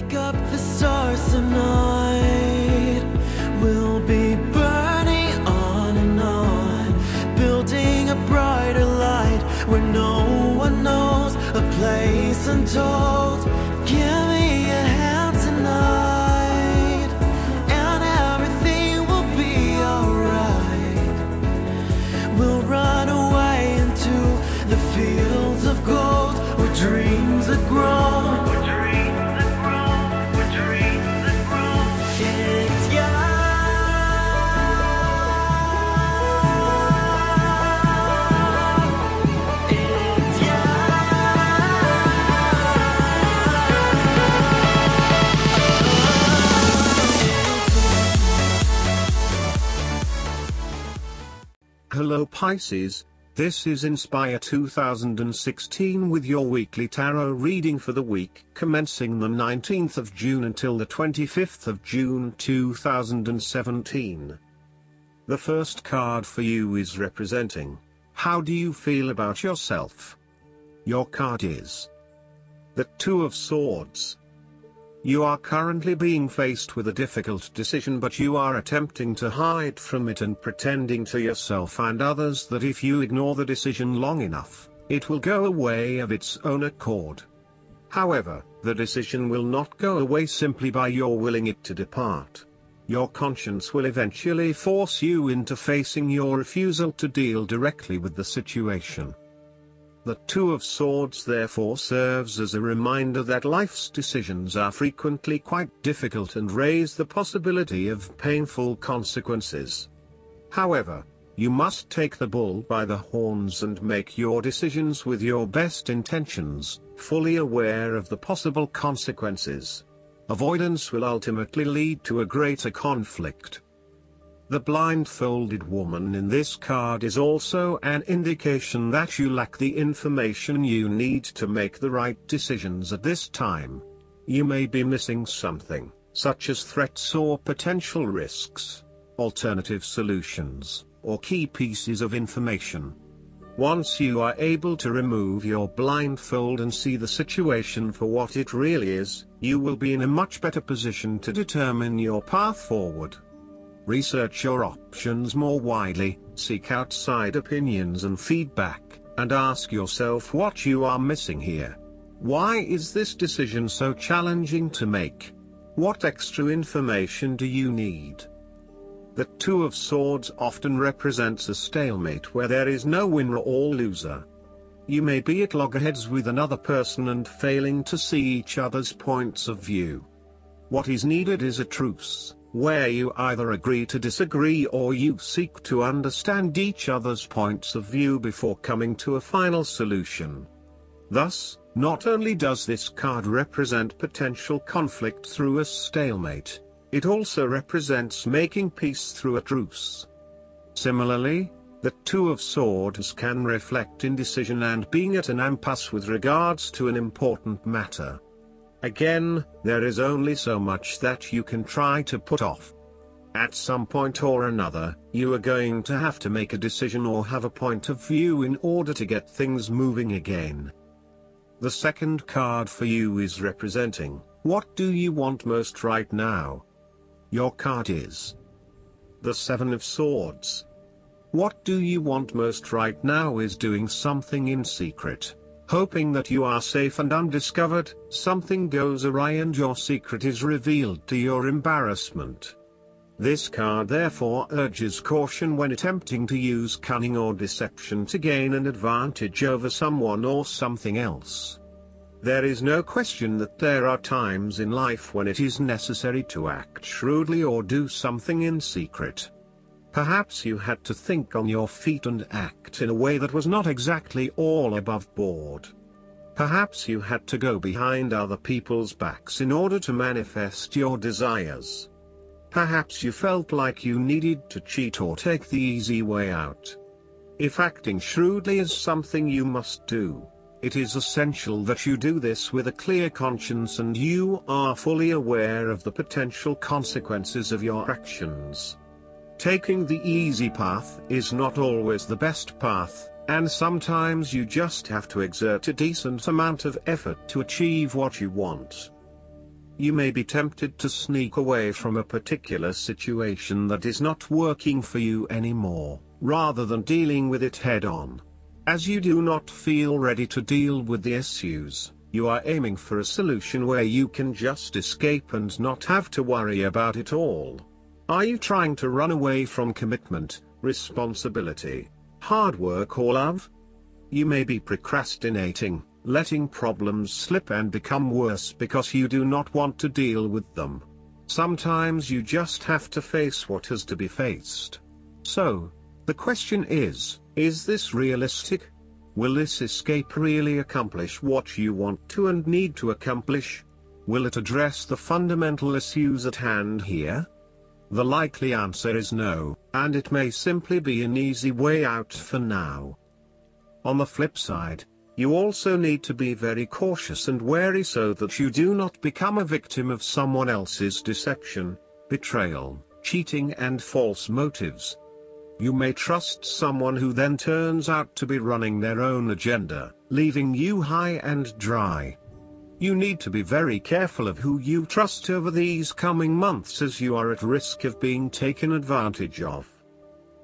Pick up the stars tonight. We'll be burning on and on, building a brighter light where no one knows, a place untold. Give me a hand tonight, and everything will be alright. We'll run away into the fields of gold where dreams are grown. Hello Pisces, this is Inspire 2016 with your weekly tarot reading for the week commencing the 19th of June until the 25th of June 2017. The first card for you is representing, how do you feel about yourself? Your card is the Two of Swords. You are currently being faced with a difficult decision, but you are attempting to hide from it and pretending to yourself and others that if you ignore the decision long enough, it will go away of its own accord. However, the decision will not go away simply by your willing it to depart. Your conscience will eventually force you into facing your refusal to deal directly with the situation. The Two of Swords therefore serves as a reminder that life's decisions are frequently quite difficult and raise the possibility of painful consequences. However, you must take the bull by the horns and make your decisions with your best intentions, fully aware of the possible consequences. Avoidance will ultimately lead to a greater conflict. The blindfolded woman in this card is also an indication that you lack the information you need to make the right decisions at this time. You may be missing something, such as threats or potential risks, alternative solutions, or key pieces of information. Once you are able to remove your blindfold and see the situation for what it really is, you will be in a much better position to determine your path forward. Research your options more widely, seek outside opinions and feedback, and ask yourself what you are missing here. Why is this decision so challenging to make? What extra information do you need? The Two of Swords often represents a stalemate where there is no winner or loser. You may be at loggerheads with another person and failing to see each other's points of view. What is needed is a truce, where you either agree to disagree or you seek to understand each other's points of view before coming to a final solution. Thus, not only does this card represent potential conflict through a stalemate, it also represents making peace through a truce. Similarly, the Two of Swords can reflect indecision and being at an impasse with regards to an important matter. Again, there is only so much that you can try to put off. At some point or another, you are going to have to make a decision or have a point of view in order to get things moving again. The second card for you is representing, what do you want most right now? Your card is the Seven of Swords. What do you want most right now is doing something in secret. Hoping that you are safe and undiscovered, something goes awry and your secret is revealed to your embarrassment. This card therefore urges caution when attempting to use cunning or deception to gain an advantage over someone or something else. There is no question that there are times in life when it is necessary to act shrewdly or do something in secret. Perhaps you had to think on your feet and act in a way that was not exactly all above board. Perhaps you had to go behind other people's backs in order to manifest your desires. Perhaps you felt like you needed to cheat or take the easy way out. If acting shrewdly is something you must do, it is essential that you do this with a clear conscience and you are fully aware of the potential consequences of your actions. Taking the easy path is not always the best path, and sometimes you just have to exert a decent amount of effort to achieve what you want. You may be tempted to sneak away from a particular situation that is not working for you anymore, rather than dealing with it head-on. As you do not feel ready to deal with the issues, you are aiming for a solution where you can just escape and not have to worry about it all. Are you trying to run away from commitment, responsibility, hard work or love? You may be procrastinating, letting problems slip and become worse because you do not want to deal with them. Sometimes you just have to face what has to be faced. So, the question is this realistic? Will this escape really accomplish what you want to and need to accomplish? Will it address the fundamental issues at hand here? The likely answer is no, and it may simply be an easy way out for now. On the flip side, you also need to be very cautious and wary so that you do not become a victim of someone else's deception, betrayal, cheating and false motives. You may trust someone who then turns out to be running their own agenda, leaving you high and dry. You need to be very careful of who you trust over these coming months, as you are at risk of being taken advantage of.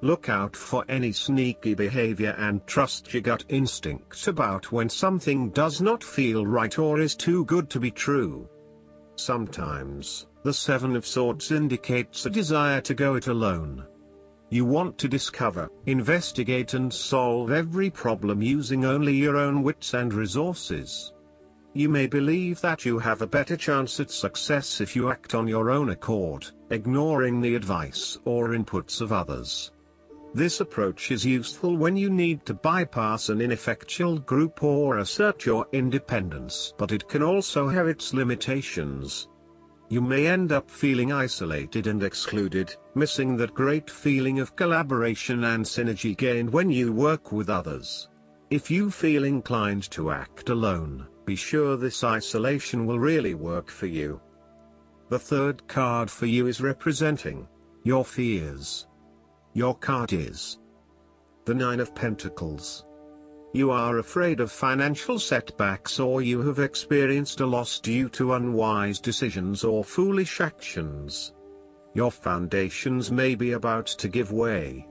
Look out for any sneaky behavior and trust your gut instincts about when something does not feel right or is too good to be true. Sometimes, the Seven of Swords indicates a desire to go it alone. You want to discover, investigate and solve every problem using only your own wits and resources. You may believe that you have a better chance at success if you act on your own accord, ignoring the advice or inputs of others. This approach is useful when you need to bypass an ineffectual group or assert your independence, but it can also have its limitations. You may end up feeling isolated and excluded, missing that great feeling of collaboration and synergy gained when you work with others. If you feel inclined to act alone, be sure this isolation will really work for you. The third card for you is representing your fears. Your card is the Nine of Pentacles. You are afraid of financial setbacks, or you have experienced a loss due to unwise decisions or foolish actions. Your foundations may be about to give way.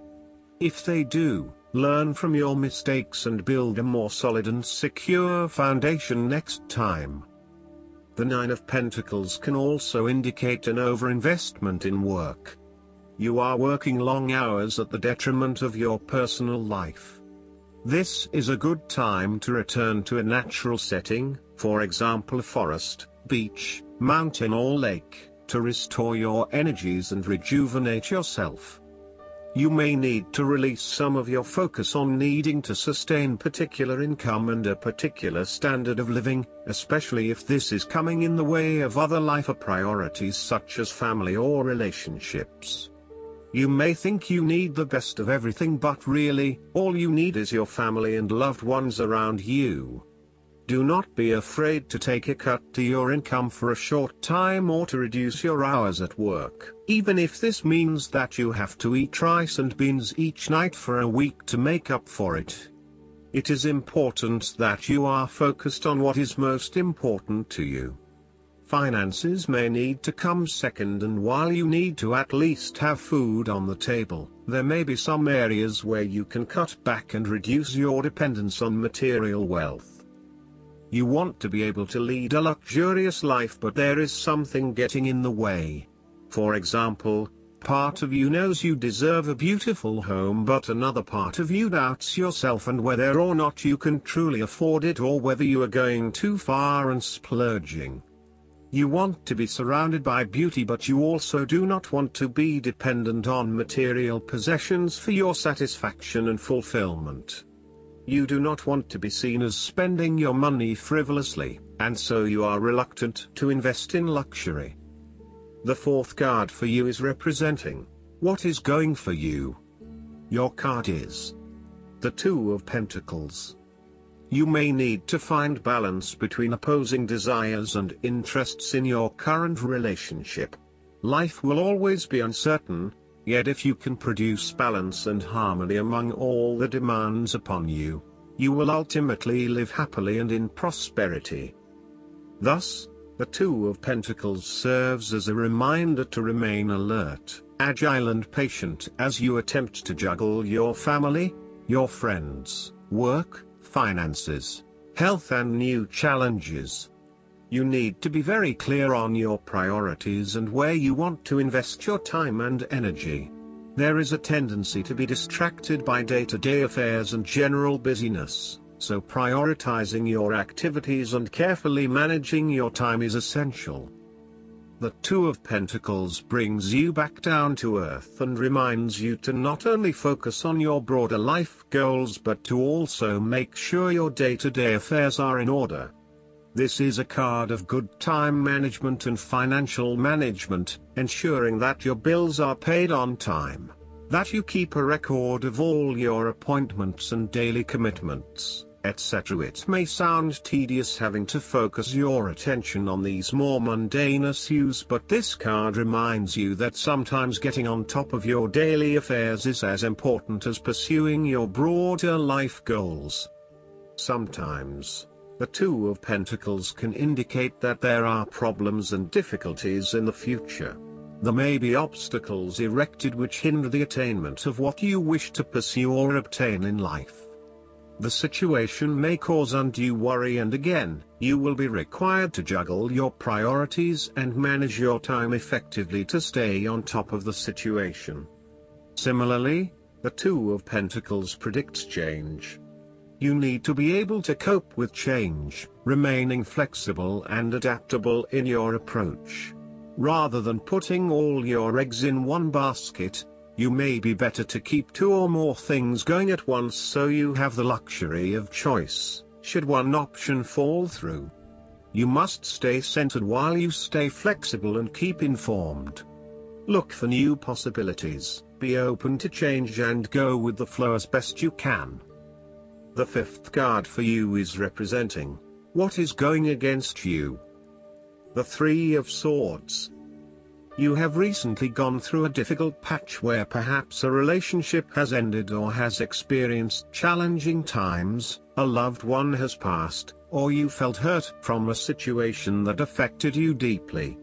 If they do, learn from your mistakes and build a more solid and secure foundation next time. The Nine of Pentacles can also indicate an overinvestment in work. You are working long hours at the detriment of your personal life. This is a good time to return to a natural setting, for example a forest, beach, mountain or lake, to restore your energies and rejuvenate yourself. You may need to release some of your focus on needing to sustain particular income and a particular standard of living, especially if this is coming in the way of other life priorities such as family or relationships. You may think you need the best of everything, but really, all you need is your family and loved ones around you. Do not be afraid to take a cut to your income for a short time or to reduce your hours at work, even if this means that you have to eat rice and beans each night for a week to make up for it. It is important that you are focused on what is most important to you. Finances may need to come second, and while you need to at least have food on the table, there may be some areas where you can cut back and reduce your dependence on material wealth. You want to be able to lead a luxurious life, but there is something getting in the way. For example, part of you knows you deserve a beautiful home, but another part of you doubts yourself and whether or not you can truly afford it, or whether you are going too far and splurging. You want to be surrounded by beauty, but you also do not want to be dependent on material possessions for your satisfaction and fulfillment. You do not want to be seen as spending your money frivolously, and so you are reluctant to invest in luxury. The fourth card for you is representing what is going for you. Your card is the Two of Pentacles. You may need to find balance between opposing desires and interests in your current relationship. Life will always be uncertain, yet if you can produce balance and harmony among all the demands upon you, you will ultimately live happily and in prosperity. Thus, The Two of Pentacles serves as a reminder to remain alert, agile and patient as you attempt to juggle your family, your friends, work, finances, health and new challenges. You need to be very clear on your priorities and where you want to invest your time and energy. There is a tendency to be distracted by day-to-day affairs and general busyness, so prioritizing your activities and carefully managing your time is essential. The Two of Pentacles brings you back down to earth and reminds you to not only focus on your broader life goals but to also make sure your day-to-day affairs are in order. This is a card of good time management and financial management, ensuring that your bills are paid on time, that you keep a record of all your appointments and daily commitments, etc. It may sound tedious having to focus your attention on these more mundane issues, but this card reminds you that sometimes getting on top of your daily affairs is as important as pursuing your broader life goals. Sometimes, the Two of Pentacles can indicate that there are problems and difficulties in the future. There may be obstacles erected which hinder the attainment of what you wish to pursue or obtain in life. The situation may cause undue worry, and again, you will be required to juggle your priorities and manage your time effectively to stay on top of the situation. Similarly, the Two of Pentacles predicts change. You need to be able to cope with change, remaining flexible and adaptable in your approach. Rather than putting all your eggs in one basket, you may be better to keep two or more things going at once so you have the luxury of choice, should one option fall through. You must stay centered while you stay flexible and keep informed. Look for new possibilities, be open to change and go with the flow as best you can. The fifth card for you is representing what is going against you. The Three of Swords. You have recently gone through a difficult patch where perhaps a relationship has ended or has experienced challenging times, a loved one has passed, or you felt hurt from a situation that affected you deeply.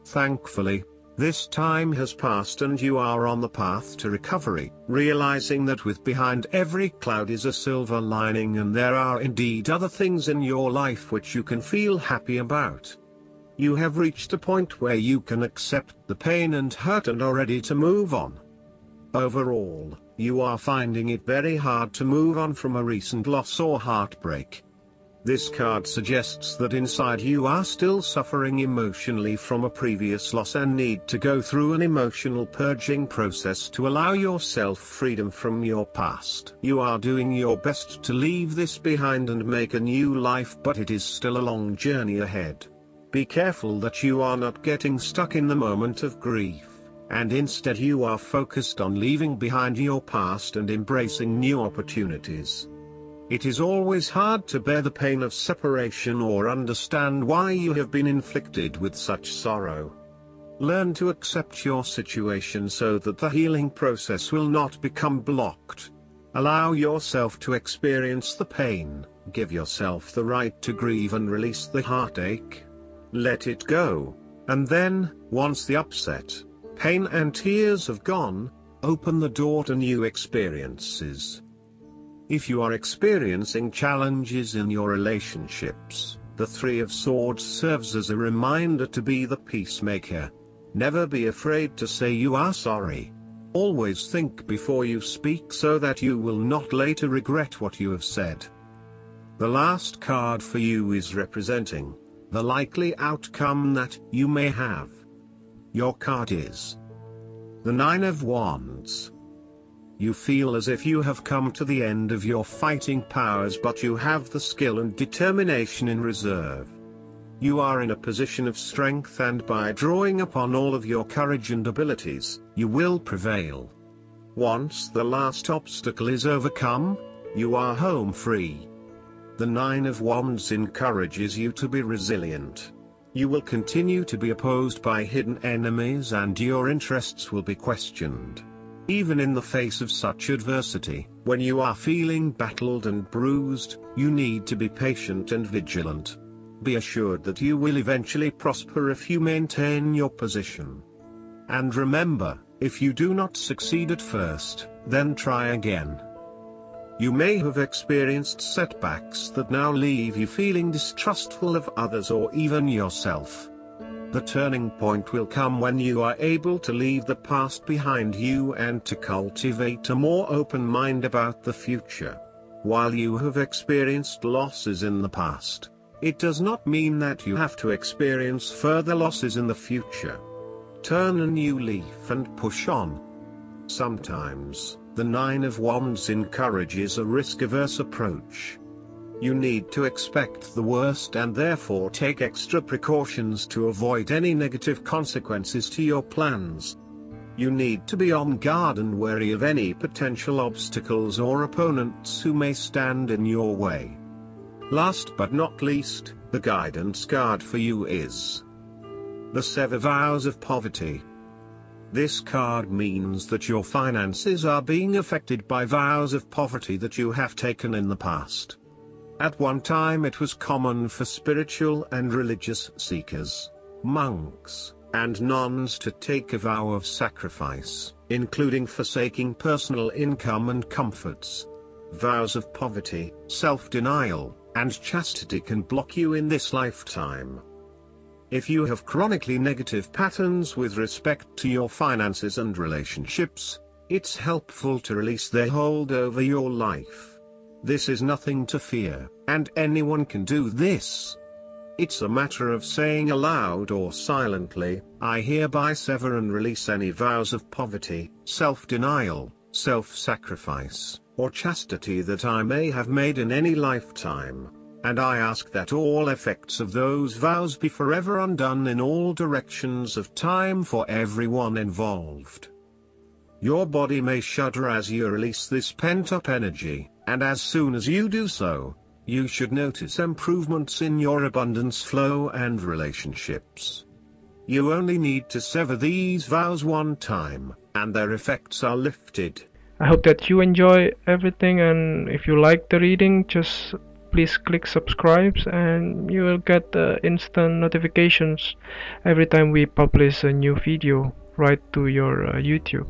Thankfully, this time has passed and you are on the path to recovery, realizing that with behind every cloud is a silver lining and there are indeed other things in your life which you can feel happy about. You have reached a point where you can accept the pain and hurt and are ready to move on. Overall, you are finding it very hard to move on from a recent loss or heartbreak. This card suggests that inside you are still suffering emotionally from a previous loss and need to go through an emotional purging process to allow yourself freedom from your past. You are doing your best to leave this behind and make a new life, but it is still a long journey ahead. Be careful that you are not getting stuck in the moment of grief, and instead you are focused on leaving behind your past and embracing new opportunities. It is always hard to bear the pain of separation or understand why you have been inflicted with such sorrow. Learn to accept your situation so that the healing process will not become blocked. Allow yourself to experience the pain, give yourself the right to grieve and release the heartache. Let it go, and then, once the upset, pain and tears have gone, open the door to new experiences. If you are experiencing challenges in your relationships, the Three of Swords serves as a reminder to be the peacemaker. Never be afraid to say you are sorry. Always think before you speak so that you will not later regret what you have said. The last card for you is representing the likely outcome that you may have. Your card is the Nine of Wands. You feel as if you have come to the end of your fighting powers, but you have the skill and determination in reserve. You are in a position of strength, and by drawing upon all of your courage and abilities, you will prevail. Once the last obstacle is overcome, you are home free. The Nine of Wands encourages you to be resilient. You will continue to be opposed by hidden enemies and your interests will be questioned. Even in the face of such adversity, when you are feeling battled and bruised, you need to be patient and vigilant. Be assured that you will eventually prosper if you maintain your position. And remember, if you do not succeed at first, then try again. You may have experienced setbacks that now leave you feeling distrustful of others or even yourself. The turning point will come when you are able to leave the past behind you and to cultivate a more open mind about the future. While you have experienced losses in the past, it does not mean that you have to experience further losses in the future. Turn a new leaf and push on. Sometimes, the Nine of Wands encourages a risk-averse approach. You need to expect the worst and therefore take extra precautions to avoid any negative consequences to your plans. You need to be on guard and wary of any potential obstacles or opponents who may stand in your way. Last but not least, the guidance card for you is the 7 Vows of Poverty. This card means that your finances are being affected by vows of poverty that you have taken in the past. At one time it was common for spiritual and religious seekers, monks, and nuns to take a vow of sacrifice, including forsaking personal income and comforts. Vows of poverty, self-denial, and chastity can block you in this lifetime. If you have chronically negative patterns with respect to your finances and relationships, it's helpful to release their hold over your life. This is nothing to fear, and anyone can do this. It's a matter of saying aloud or silently, I hereby sever and release any vows of poverty, self-denial, self-sacrifice, or chastity that I may have made in any lifetime. And I ask that all effects of those vows be forever undone in all directions of time for everyone involved. Your body may shudder as you release this pent-up energy, and as soon as you do so, you should notice improvements in your abundance flow and relationships. You only need to sever these vows one time, and their effects are lifted. I hope that you enjoy everything, and if you like the reading, just please click subscribe and you will get instant notifications every time we publish a new video right to your YouTube.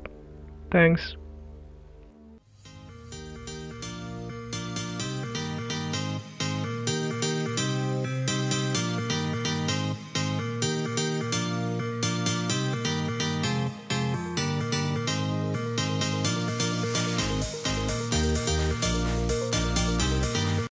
Thanks.